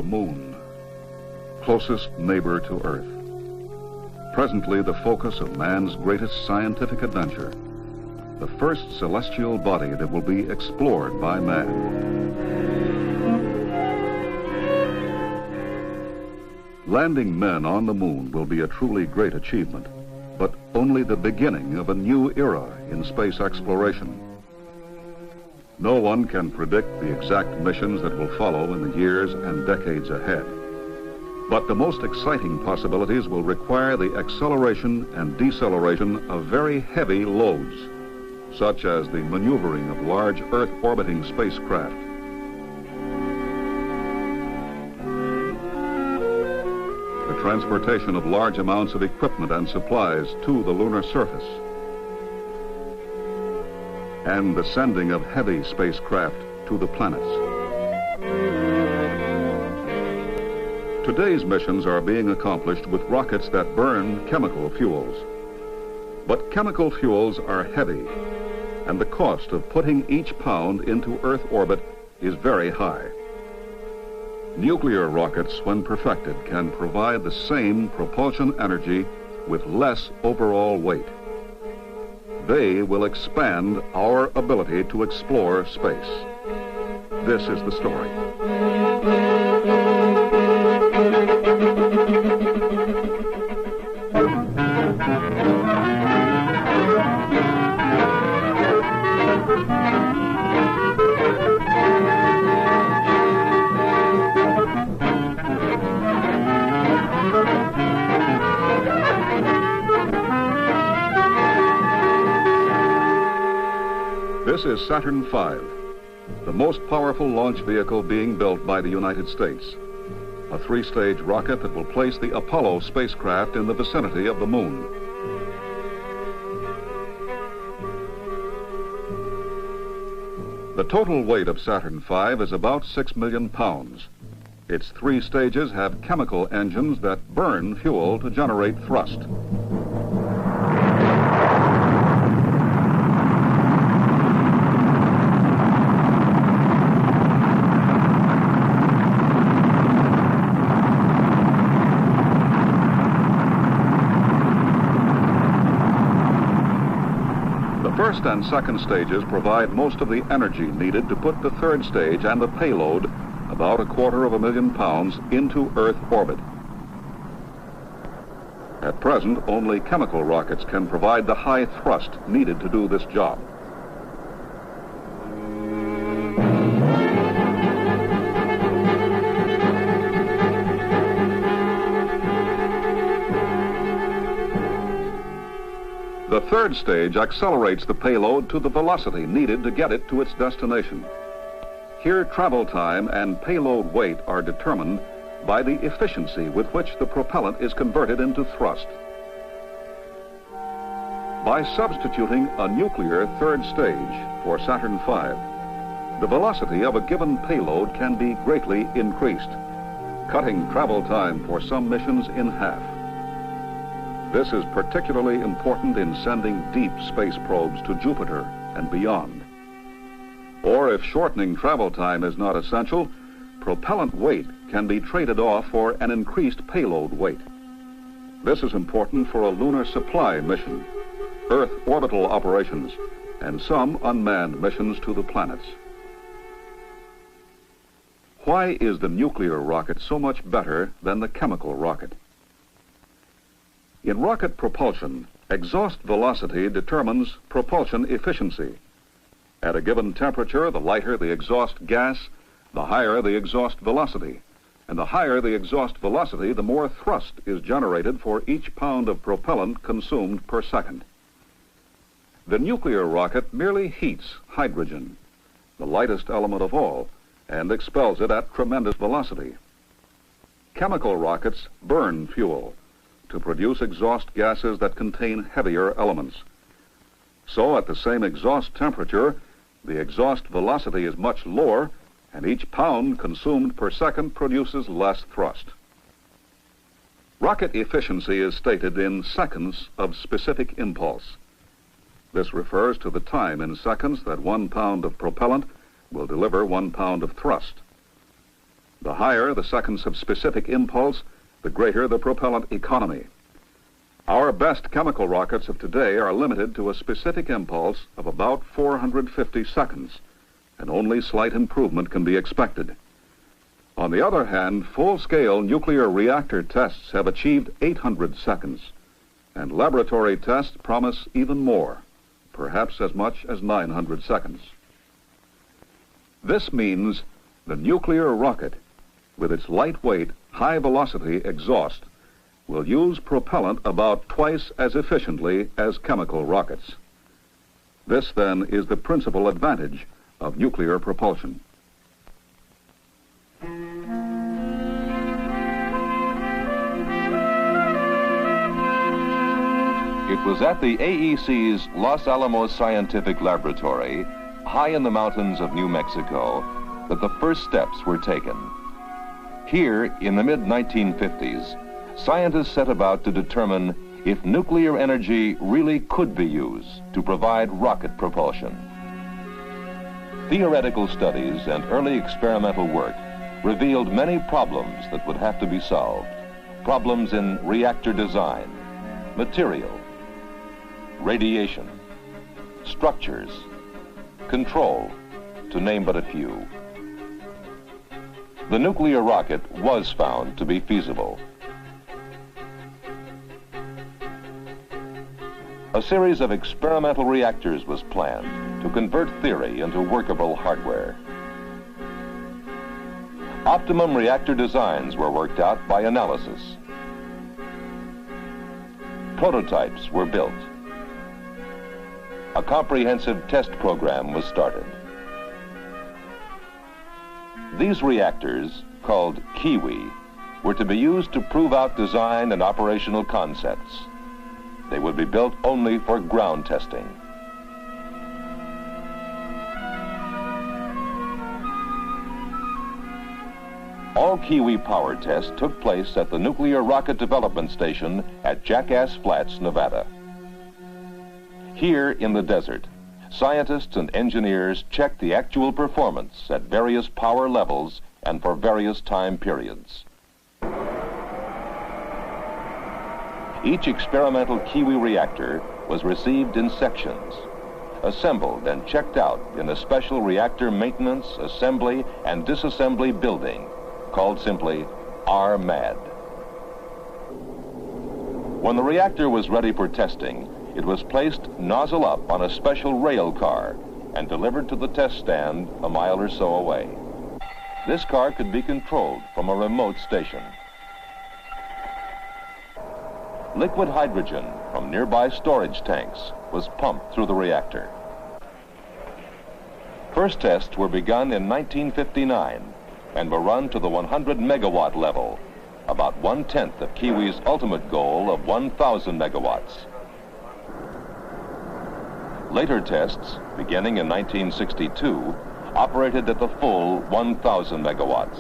the moon, closest neighbor to Earth. Presently the focus of man's greatest scientific adventure, the first celestial body that will be explored by man. Landing men on the moon will be a truly great achievement, but only the beginning of a new era in space exploration. No one can predict the exact missions that will follow in the years and decades ahead. But the most exciting possibilities will require the acceleration and deceleration of very heavy loads, such as the maneuvering of large Earth-orbiting spacecraft. The transportation of large amounts of equipment and supplies to the lunar surface, and the sending of heavy spacecraft to the planets. Today's missions are being accomplished with rockets that burn chemical fuels. But chemical fuels are heavy, and the cost of putting each pound into Earth orbit is very high. Nuclear rockets, when perfected, can provide the same propulsion energy with less overall weight. They will expand our ability to explore space. This is the story. This is Saturn V, the most powerful launch vehicle being built by the United States. A three-stage rocket that will place the Apollo spacecraft in the vicinity of the moon. The total weight of Saturn V is about 6 million pounds. Its three stages have chemical engines that burn fuel to generate thrust. The first and second stages provide most of the energy needed to put the third stage and the payload, about 250,000 pounds, into Earth orbit. At present, only chemical rockets can provide the high thrust needed to do this job. The third stage accelerates the payload to the velocity needed to get it to its destination. Here, travel time and payload weight are determined by the efficiency with which the propellant is converted into thrust. By substituting a nuclear third stage for Saturn V, the velocity of a given payload can be greatly increased, cutting travel time for some missions in half. This is particularly important in sending deep space probes to Jupiter and beyond. Or if shortening travel time is not essential, propellant weight can be traded off for an increased payload weight. This is important for a lunar supply mission, Earth orbital operations, and some unmanned missions to the planets. Why is the nuclear rocket so much better than the chemical rocket? In rocket propulsion, exhaust velocity determines propulsion efficiency. At a given temperature, the lighter the exhaust gas, the higher the exhaust velocity. And the higher the exhaust velocity, the more thrust is generated for each pound of propellant consumed per second. The nuclear rocket merely heats hydrogen, the lightest element of all, and expels it at tremendous velocity. Chemical rockets burn fuel to produce exhaust gases that contain heavier elements. So at the same exhaust temperature, the exhaust velocity is much lower, and each pound consumed per second produces less thrust. Rocket efficiency is stated in seconds of specific impulse. This refers to the time in seconds that 1 pound of propellant will deliver 1 pound of thrust. The higher the seconds of specific impulse, the greater the propellant economy. Our best chemical rockets of today are limited to a specific impulse of about 450 seconds, and only slight improvement can be expected. On the other hand, full-scale nuclear reactor tests have achieved 800 seconds, and laboratory tests promise even more, perhaps as much as 900 seconds. This means the nuclear rocket, with its lightweight, high-velocity exhaust, will use propellant about twice as efficiently as chemical rockets. This, then, is the principal advantage of nuclear propulsion. It was at the AEC's Los Alamos Scientific Laboratory, high in the mountains of New Mexico, that the first steps were taken. Here, in the mid-1950s, scientists set about to determine if nuclear energy really could be used to provide rocket propulsion. Theoretical studies and early experimental work revealed many problems that would have to be solved. Problems in reactor design, material, radiation, structures, control, to name but a few. The nuclear rocket was found to be feasible. A series of experimental reactors was planned to convert theory into workable hardware. Optimum reactor designs were worked out by analysis. Prototypes were built. A comprehensive test program was started. These reactors, called Kiwi, were to be used to prove out design and operational concepts. They would be built only for ground testing. All Kiwi power tests took place at the Nuclear Rocket Development Station at Jackass Flats, Nevada. Here in the desert, scientists and engineers checked the actual performance at various power levels and for various time periods. Each experimental Kiwi reactor was received in sections, assembled and checked out in a special reactor maintenance, assembly, and disassembly building called simply RMAD. When the reactor was ready for testing, it was placed nozzle up on a special rail car and delivered to the test stand a mile or so away. This car could be controlled from a remote station. Liquid hydrogen from nearby storage tanks was pumped through the reactor. First tests were begun in 1959 and were run to the 100 megawatt level, about 1/10 of Kiwi's ultimate goal of 1,000 megawatts. Later tests, beginning in 1962, operated at the full 1,000 megawatts.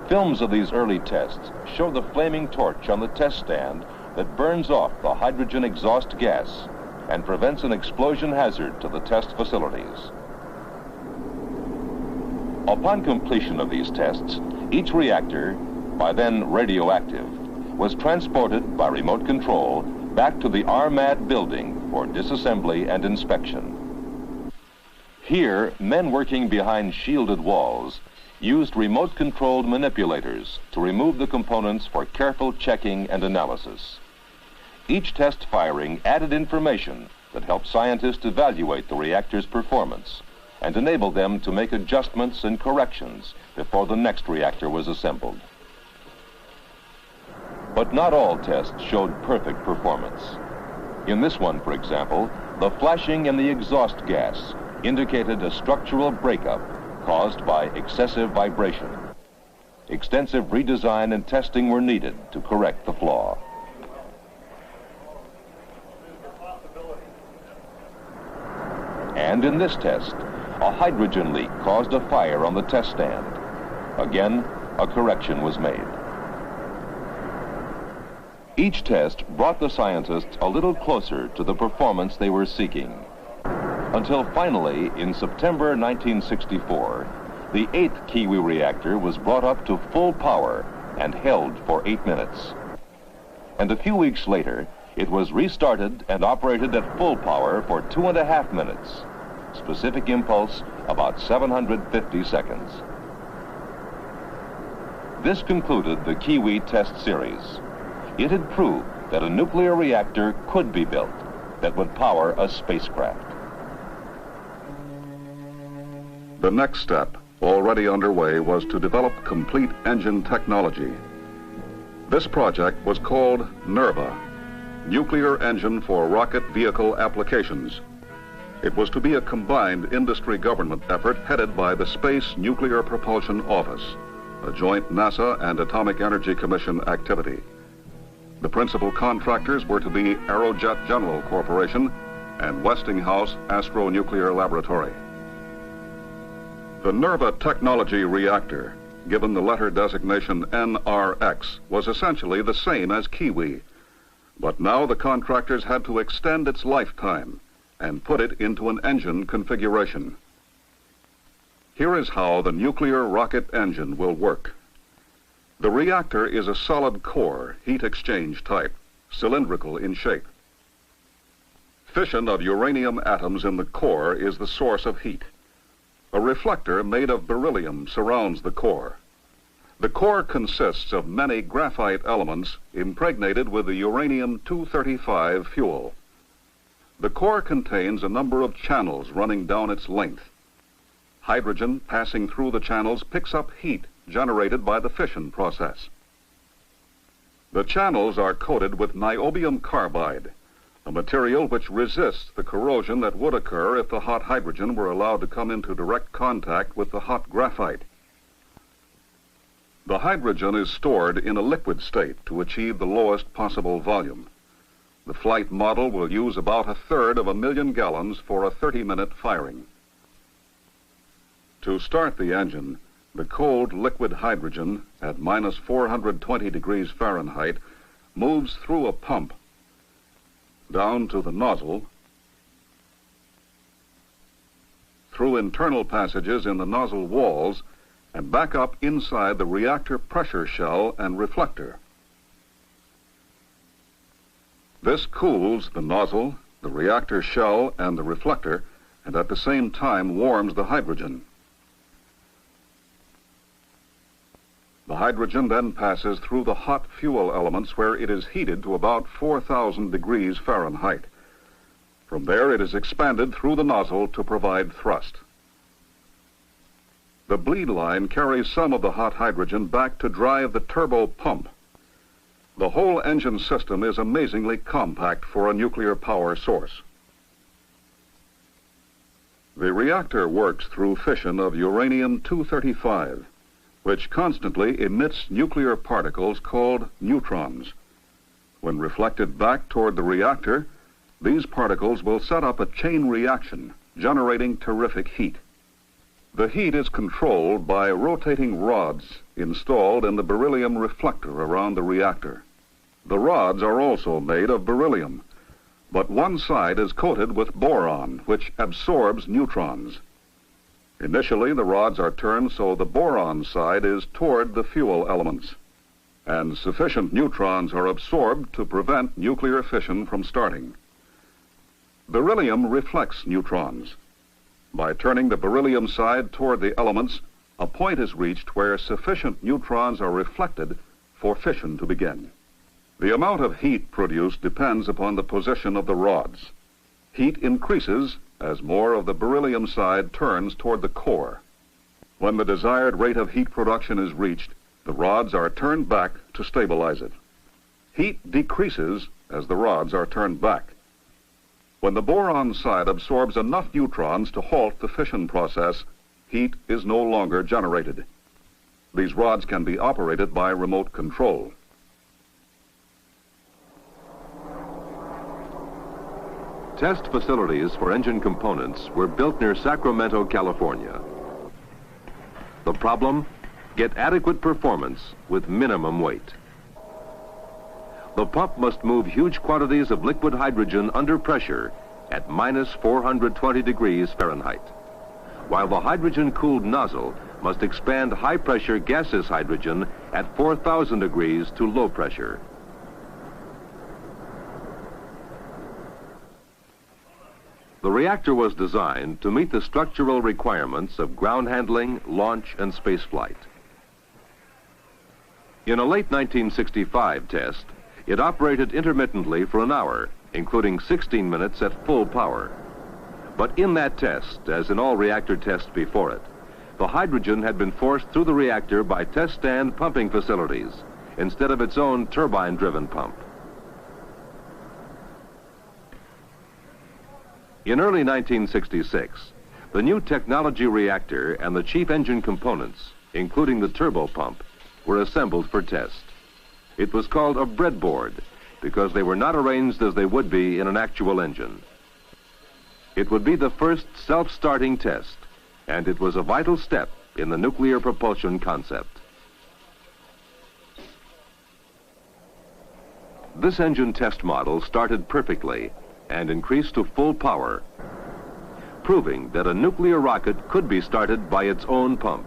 Films of these early tests show the flaming torch on the test stand that burns off the hydrogen exhaust gas and prevents an explosion hazard to the test facilities. Upon completion of these tests, each reactor, by then radioactive, was transported by remote control back to the RMAD building for disassembly and inspection. Here, men working behind shielded walls used remote-controlled manipulators to remove the components for careful checking and analysis. Each test firing added information that helped scientists evaluate the reactor's performance and enabled them to make adjustments and corrections before the next reactor was assembled. But not all tests showed perfect performance. In this one, for example, the flashing in the exhaust gas indicated a structural breakup caused by excessive vibration. Extensive redesign and testing were needed to correct the flaw. And in this test, a hydrogen leak caused a fire on the test stand. Again, a correction was made. Each test brought the scientists a little closer to the performance they were seeking, until finally, in September 1964, The 8th Kiwi reactor was brought up to full power and held for 8 minutes. And a few weeks later, it was restarted and operated at full power for 2.5 minutes. Specific impulse, about 750 seconds. This concluded the Kiwi test series. It had proved that a nuclear reactor could be built that would power a spacecraft. The next step, already underway, was to develop complete engine technology. This project was called NERVA, Nuclear Engine for Rocket Vehicle Applications. It was to be a combined industry-government effort headed by the Space Nuclear Propulsion Office, a joint NASA and Atomic Energy Commission activity. The principal contractors were to be Aerojet General Corporation and Westinghouse Astronuclear Laboratory. The NERVA technology reactor, given the letter designation NRX, was essentially the same as Kiwi, but now the contractors had to extend its lifetime and put it into an engine configuration. Here is how the nuclear rocket engine will work. The reactor is a solid core, heat exchange type, cylindrical in shape. Fission of uranium atoms in the core is the source of heat. A reflector made of beryllium surrounds the core. The core consists of many graphite elements impregnated with the uranium-235 fuel. The core contains a number of channels running down its length. Hydrogen passing through the channels picks up heat generated by the fission process. The channels are coated with niobium carbide, a material which resists the corrosion that would occur if the hot hydrogen were allowed to come into direct contact with the hot graphite. The hydrogen is stored in a liquid state to achieve the lowest possible volume. The flight model will use about 1/3 of a million gallons for a 30-minute firing. To start the engine, the cold liquid hydrogen at minus 420 degrees Fahrenheit moves through a pump down to the nozzle, through internal passages in the nozzle walls, and back up inside the reactor pressure shell and reflector. This cools the nozzle, the reactor shell, and the reflector, and at the same time warms the hydrogen. The hydrogen then passes through the hot fuel elements where it is heated to about 4,000 degrees Fahrenheit. From there it is expanded through the nozzle to provide thrust. The bleed line carries some of the hot hydrogen back to drive the turbo pump. The whole engine system is amazingly compact for a nuclear power source. The reactor works through fission of uranium-235, which constantly emits nuclear particles called neutrons. When reflected back toward the reactor, these particles will set up a chain reaction, generating terrific heat. The heat is controlled by rotating rods installed in the beryllium reflector around the reactor. The rods are also made of beryllium, but one side is coated with boron, which absorbs neutrons. Initially, the rods are turned so the boron side is toward the fuel elements, and sufficient neutrons are absorbed to prevent nuclear fission from starting. Beryllium reflects neutrons. By turning the beryllium side toward the elements, a point is reached where sufficient neutrons are reflected for fission to begin. The amount of heat produced depends upon the position of the rods. Heat increases as more of the beryllium side turns toward the core. When the desired rate of heat production is reached, the rods are turned back to stabilize it. Heat decreases as the rods are turned back. When the boron side absorbs enough neutrons to halt the fission process, heat is no longer generated. These rods can be operated by remote control. Test facilities for engine components were built near Sacramento, California. The problem? Get adequate performance with minimum weight. The pump must move huge quantities of liquid hydrogen under pressure at minus 420 degrees Fahrenheit, while the hydrogen-cooled nozzle must expand high-pressure gaseous hydrogen at 4,000 degrees to low pressure. The reactor was designed to meet the structural requirements of ground handling, launch, and spaceflight. In a late 1965 test, it operated intermittently for an hour, including 16 minutes at full power. But in that test, as in all reactor tests before it, the hydrogen had been forced through the reactor by test stand pumping facilities instead of its own turbine-driven pump. In early 1966, the new technology reactor and the chief engine components, including the turbo pump, were assembled for test. It was called a breadboard because they were not arranged as they would be in an actual engine. It would be the first self-starting test, and it was a vital step in the nuclear propulsion concept. This engine test model started perfectly and increased to full power, proving that a nuclear rocket could be started by its own pump.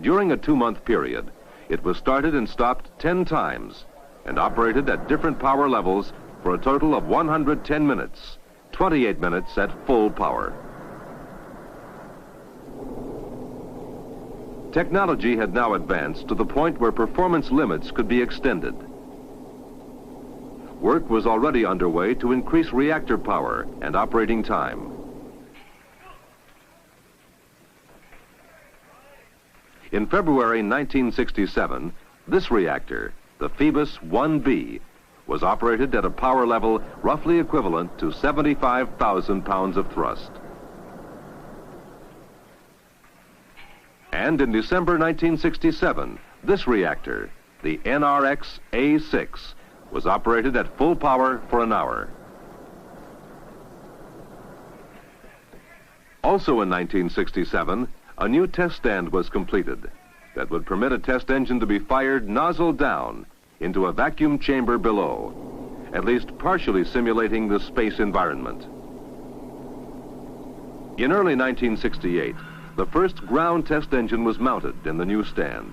During a 2-month period, it was started and stopped 10 times and operated at different power levels for a total of 110 minutes, 28 minutes at full power. Technology had now advanced to the point where performance limits could be extended. Work was already underway to increase reactor power and operating time. In February 1967, this reactor, the Phoebus 1B, was operated at a power level roughly equivalent to 75,000 pounds of thrust. And in December 1967, this reactor, the NRX A6, was operated at full power for an hour. Also in 1967, a new test stand was completed that would permit a test engine to be fired nozzle down into a vacuum chamber below, at least partially simulating the space environment. In early 1968, the first ground test engine was mounted in the new stand.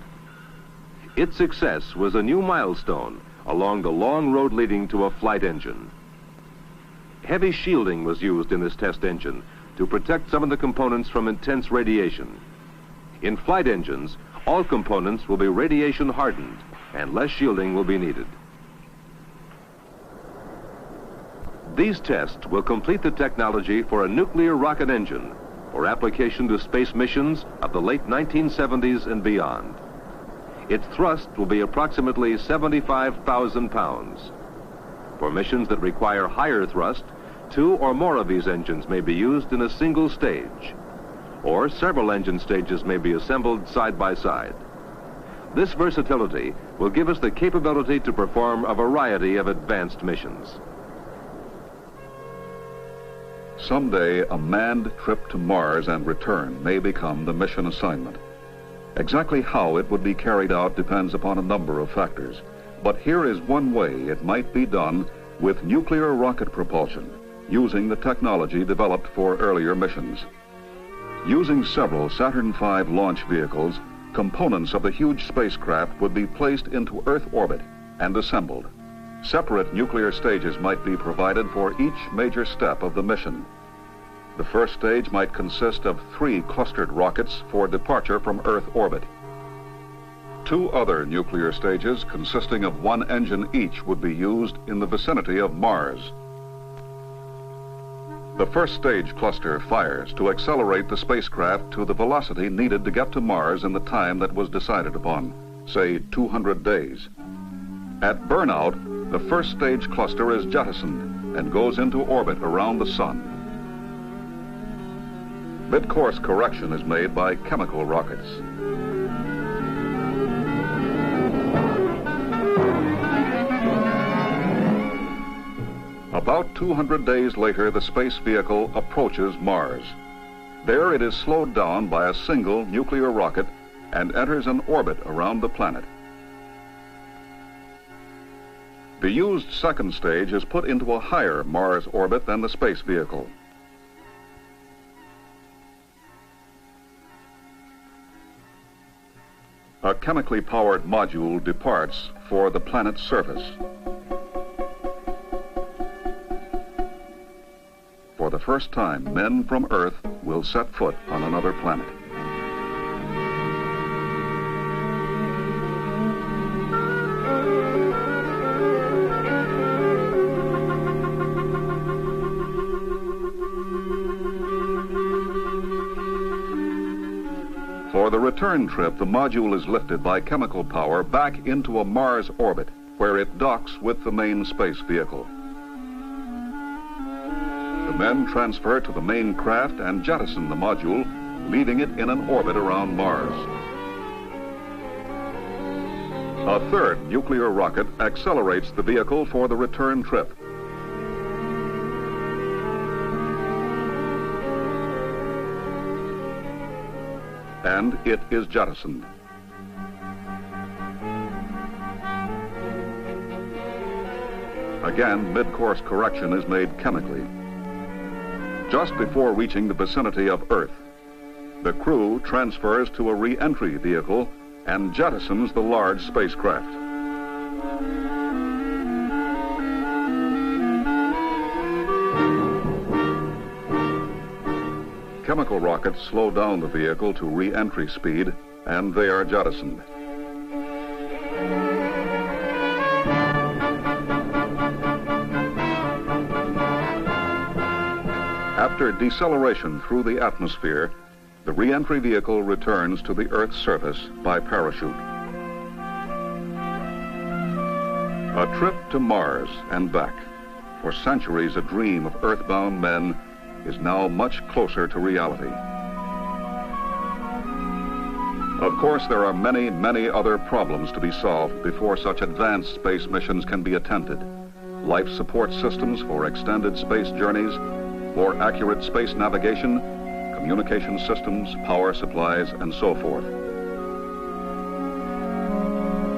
Its success was a new milestone along the long road leading to a flight engine. Heavy shielding was used in this test engine to protect some of the components from intense radiation. In flight engines, all components will be radiation hardened and less shielding will be needed. These tests will complete the technology for a nuclear rocket engine for application to space missions of the late 1970s and beyond. Its thrust will be approximately 75,000 pounds. For missions that require higher thrust, 2 or more of these engines may be used in a single stage, or several engine stages may be assembled side by side. This versatility will give us the capability to perform a variety of advanced missions. Someday, a manned trip to Mars and return may become the mission assignment. Exactly how it would be carried out depends upon a number of factors. But here is one way it might be done with nuclear rocket propulsion, using the technology developed for earlier missions. Using several Saturn V launch vehicles, components of the huge spacecraft would be placed into Earth orbit and assembled. Separate nuclear stages might be provided for each major step of the mission. The first stage might consist of 3 clustered rockets for departure from Earth orbit. 2 other nuclear stages consisting of 1 engine each would be used in the vicinity of Mars. The first stage cluster fires to accelerate the spacecraft to the velocity needed to get to Mars in the time that was decided upon, say 200 days. At burnout, the first stage cluster is jettisoned and goes into orbit around the sun. Mid-course correction is made by chemical rockets. About 200 days later, the space vehicle approaches Mars. There it is slowed down by a single nuclear rocket and enters an orbit around the planet. The used second stage is put into a higher Mars orbit than the space vehicle. A chemically powered module departs for the planet's surface. For the first time, men from Earth will set foot on another planet. For the return trip, the module is lifted by chemical power back into a Mars orbit, where it docks with the main space vehicle. The men transfer to the main craft and jettison the module, leaving it in an orbit around Mars. A third nuclear rocket accelerates the vehicle for the return trip. And it is jettisoned. Again, mid-course correction is made chemically. Just before reaching the vicinity of Earth, the crew transfers to a re-entry vehicle and jettisons the large spacecraft. Chemical rockets slow down the vehicle to re-entry speed, and they are jettisoned. After deceleration through the atmosphere, the re-entry vehicle returns to the Earth's surface by parachute. A trip to Mars and back, for centuries a dream of earthbound men, is now much closer to reality. Of course, there are many, many other problems to be solved before such advanced space missions can be attempted. Life support systems for extended space journeys, more accurate space navigation, communication systems, power supplies, and so forth.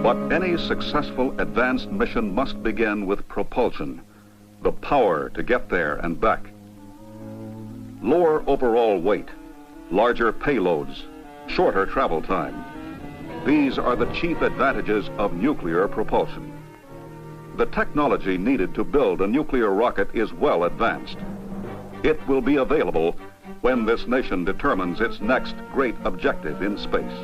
But any successful advanced mission must begin with propulsion, the power to get there and back. Lower overall weight, larger payloads, shorter travel time. These are the chief advantages of nuclear propulsion. The technology needed to build a nuclear rocket is well advanced. It will be available when this nation determines its next great objective in space.